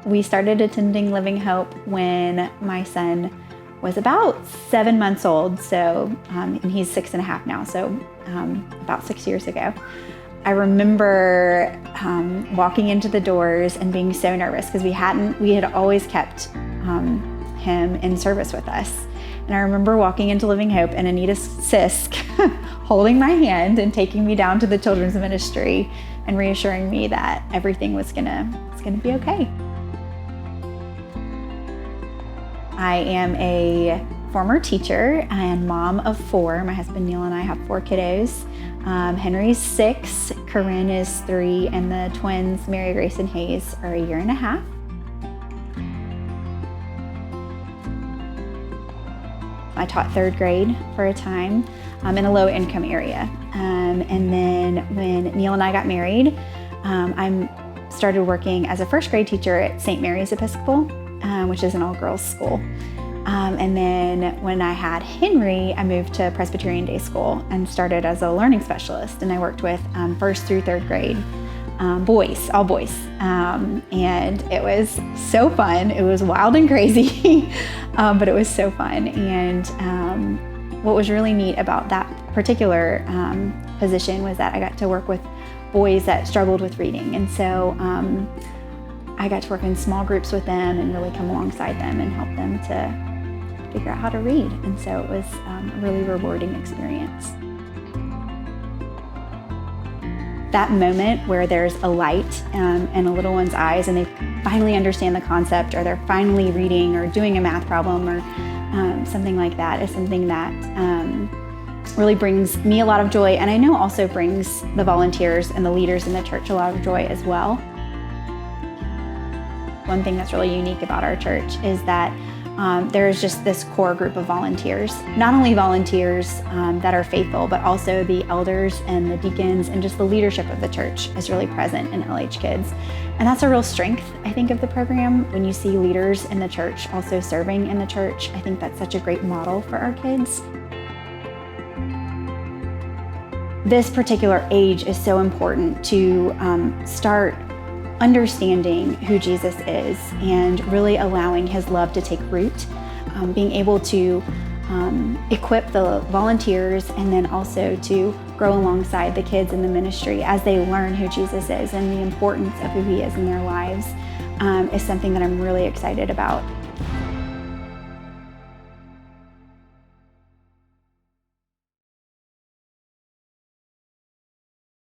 We started attending Living Hope when my son was about 7 months old, and he's 6.5 now, so about 6 years ago. I remember walking into the doors and being so nervous because we had always kept him in service with us. And I remember walking into Living Hope and Anita Sisk holding my hand and taking me down to the children's ministry and reassuring me that everything was gonna be okay. I am a former teacher and mom of 4. My husband Neil and I have 4 kiddos. Henry's 6, Corinne is 3, and the twins, Mary Grace and Hayes, are 1.5 years. I taught 3rd grade for a time in a low-income area. And then when Neil and I got married, I started working as a 1st grade teacher at St. Mary's Episcopal, which is an all-girls school. And then when I had Henry, I moved to Presbyterian Day School and started as a learning specialist. And I worked with 1st through 3rd grade boys, all boys. And it was so fun. It was wild and crazy, but it was so fun. And what was really neat about that particular position was that I got to work with boys that struggled with reading. And so I got to work in small groups with them and really come alongside them and help them to figure out how to read. And so it was a really rewarding experience. That moment where there's a light in a little one's eyes and they finally understand the concept, or they're finally reading or doing a math problem or something like that, is something that really brings me a lot of joy, and I know also brings the volunteers and the leaders in the church a lot of joy as well. One thing that's really unique about our church is that there is just this core group of volunteers. Not only volunteers that are faithful, but also the elders and the deacons and just the leadership of the church is really present in LH Kids. And that's a real strength, I think, of the program. When you see leaders in the church also serving in the church, I think that's such a great model for our kids. This particular age is so important to start understanding who Jesus is and really allowing his love to take root, being able to equip the volunteers and then also to grow alongside the kids in the ministry as they learn who Jesus is and the importance of who he is in their lives is something that I'm really excited about.